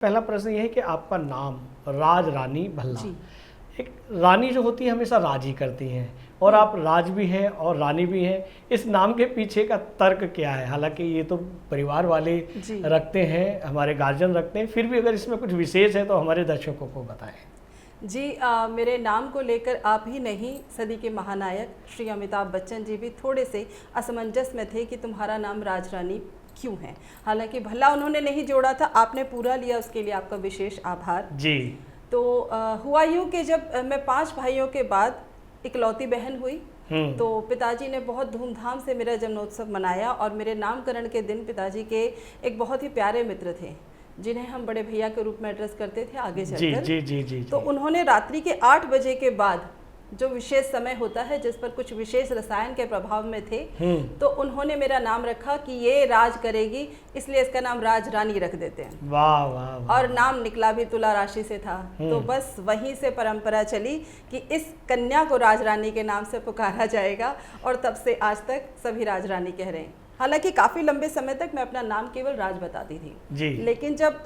पहला प्रश्न ये है कि आपका नाम राज रानी भल्ला। जी। एक रानी जो होती है हमेशा राज ही करती हैं और आप राज भी हैं और रानी भी हैं। इस नाम के पीछे का तर्क क्या है? हालांकि ये तो परिवार वाले जी। रखते हैं, हमारे गार्जियन रखते हैं, फिर भी अगर इसमें कुछ विशेष है तो हमारे दर्शकों को बताएं। जी मेरे नाम को लेकर आप ही नहीं, सदी के महानायक श्री अमिताभ बच्चन जी भी थोड़े से असमंजस में थे कि तुम्हारा नाम राज रानी क्यों है। हालांकि भला उन्होंने नहीं जोड़ा था, आपने पूरा लिया, उसके लिए आपका विशेष आभार। जी। तो हुआ यूँ कि जब मैं 5 भाइयों के बाद इकलौती बहन हुई तो पिताजी ने बहुत धूमधाम से मेरा जन्मोत्सव मनाया और मेरे नामकरण के दिन पिताजी के एक बहुत ही प्यारे मित्र थे जिन्हें हम बड़े भैया के रूप में एड्रेस करते थे आगे चलकर। जी जी जी जी। तो उन्होंने रात्रि के 8 बजे के बाद, जो विशेष समय होता है जिस पर कुछ विशेष रसायन के प्रभाव में थे, तो उन्होंने मेरा नाम रखा कि ये राज करेगी, इसलिए इसका नाम राज रानी रख देते हैं। वाह वाह वाह। और नाम निकला भी तुला राशि से था। तो बस वहीं से परंपरा चली कि इस कन्या को राज रानी के नाम से पुकारा जाएगा और तब से आज तक सभी राज रानी कह रहे हैं। हालांकि काफ़ी लंबे समय तक मैं अपना नाम केवल राज बताती थी जी। लेकिन जब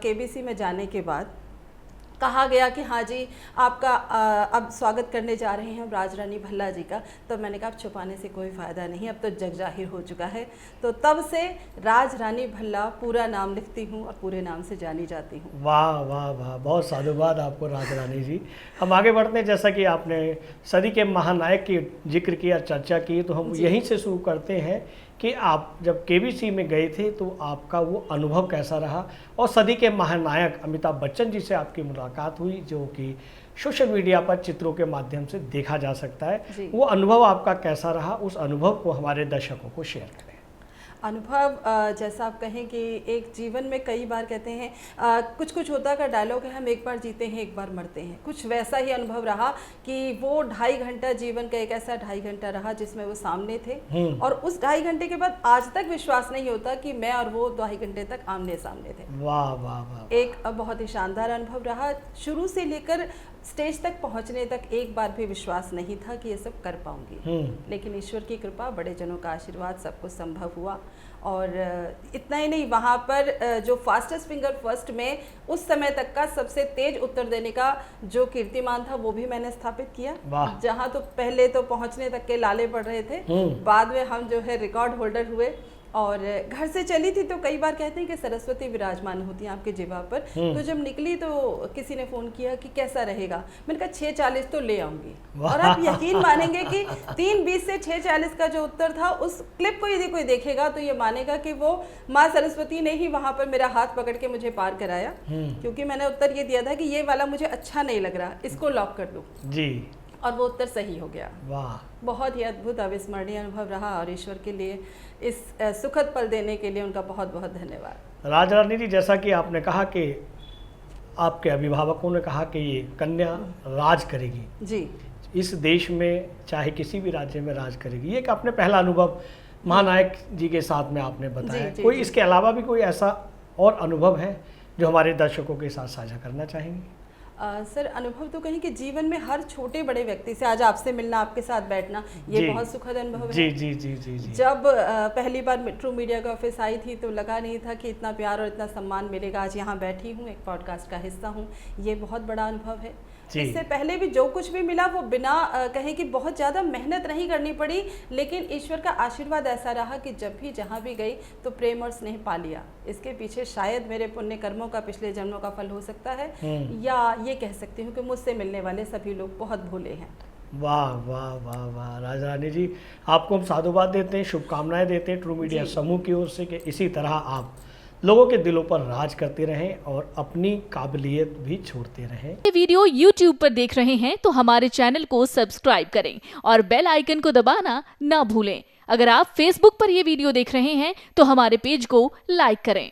केबीसी में जाने के बाद कहा गया कि हाँ जी आपका अब स्वागत करने जा रहे हैं हम राज रानी भल्ला जी का, तो मैंने कहा अब छुपाने से कोई फ़ायदा नहीं, अब तो जग जाहिर हो चुका है। तो तब से राज रानी भल्ला पूरा नाम लिखती हूँ और पूरे नाम से जानी जाती हूँ। वाह वाह वाह, बहुत साधुवाद आपको राज रानी जी। हम आगे बढ़ते हैं, जैसा कि आपने सदी के महानायक की जिक्र किया, चर्चा की, तो हम यहीं से शुरू करते हैं कि आप जब केबीसी में गए थे तो आपका वो अनुभव कैसा रहा और सदी के महानायक अमिताभ बच्चन जी से आपकी मुलाकात हुई जो कि सोशल मीडिया पर चित्रों के माध्यम से देखा जा सकता है। वो अनुभव आपका कैसा रहा, उस अनुभव को हमारे दर्शकों को शेयर करें। अनुभव जैसा आप कहें कि एक जीवन में कई बार कहते हैं कुछ कुछ होता का डायलॉग है, हम एक बार जीते हैं एक बार मरते हैं। कुछ वैसा ही अनुभव रहा कि वो 2.5 घंटा जीवन का एक ऐसा 2.5 घंटा रहा जिसमें वो सामने थे और उस 2.5 घंटे के बाद आज तक विश्वास नहीं होता कि मैं और वो 2.5 घंटे तक आमने सामने थे। वाह वाह वाह। एक बहुत ही शानदार अनुभव रहा। शुरू से लेकर स्टेज तक पहुंचने तक एक बार भी विश्वास नहीं था कि ये सब कर पाऊंगी, लेकिन ईश्वर की कृपा, बड़े जनों का आशीर्वाद, सब कुछ संभव हुआ। और इतना ही नहीं, वहाँ पर जो फास्टेस्ट फिंगर फर्स्ट में उस समय तक का सबसे तेज उत्तर देने का जो कीर्तिमान था वो भी मैंने स्थापित किया। जहाँ तो पहले तो पहुँचने तक के लाले पड़ रहे थे, बाद में हम जो है रिकॉर्ड होल्डर हुए। और घर से चली थी तो कई बार कहते हैं कि सरस्वती विराजमान होती हैं आपके जिह्वा पर। तो जब निकली तो किसी ने फ़ोन किया कि कैसा रहेगा, मैंने कहा 6:40 तो ले आऊँगी। और आप यकीन मानेंगे कि 3:20 से 6:40 का जो उत्तर था, उस क्लिप को यदि कोई देखेगा तो ये मानेगा कि वो माँ सरस्वती ने ही वहाँ पर मेरा हाथ पकड़ के मुझे पार कराया, क्योंकि मैंने उत्तर ये दिया था कि ये वाला मुझे अच्छा नहीं लग रहा, इसको लॉक कर दो जी, और वो उत्तर सही हो गया। वाह, बहुत ही अद्भुत अविस्मरणीय अनुभव रहा और ईश्वर के लिए इस सुखद पल देने के लिए उनका बहुत बहुत धन्यवाद। राज रानी जी, जैसा कि आपने कहा कि आपके अभिभावकों ने कहा कि ये कन्या राज करेगी जी, इस देश में चाहे किसी भी राज्य में राज करेगी, ये एक आपने पहला अनुभव महानायक जी के साथ में आपने बताया। कोई इसके अलावा भी कोई ऐसा और अनुभव है जो हमारे दर्शकों के साथ साझा करना चाहेंगे? सर, अनुभव तो कहीं कि जीवन में हर छोटे बड़े व्यक्ति से आज आपसे मिलना, आपके साथ बैठना, ये बहुत सुखद अनुभव है। जी जी जी जी जी। जब पहली बार ट्रू मीडिया का ऑफिस आई थी तो लगा नहीं था कि इतना प्यार और इतना सम्मान मिलेगा। आज यहाँ बैठी हूँ, एक पॉडकास्ट का हिस्सा हूँ, ये बहुत बड़ा अनुभव है। इससे पहले भी जो कुछ भी मिला वो बिना कहें कि बहुत ज़्यादा मेहनत नहीं करनी पड़ी, लेकिन ईश्वर का आशीर्वाद ऐसा रहा कि जब भी जहाँ भी गई तो प्रेम और स्नेह पा लिया। इसके पीछे शायद मेरे पुण्य कर्मों का, पिछले जन्मों का फल हो सकता है, या ये कह सकती हूँ कि मुझसे मिलने वाले सभी लोग बहुत भोले हैं। वाह वाह वाह वाह। राज रानी जी, आपको हम साधुवाद देते हैं, शुभकामनाएं देते हैं ट्रू मीडिया समूह की ओर से कि इसी तरह आप लोगों के दिलों पर राज करते रहें और अपनी काबिलियत भी छोड़ते रहें। ये वीडियो YouTube पर देख रहे हैं तो हमारे चैनल को सब्सक्राइब करें और बेल आइकन को दबाना ना भूलें। अगर आप Facebook पर ये वीडियो देख रहे हैं तो हमारे पेज को लाइक करें।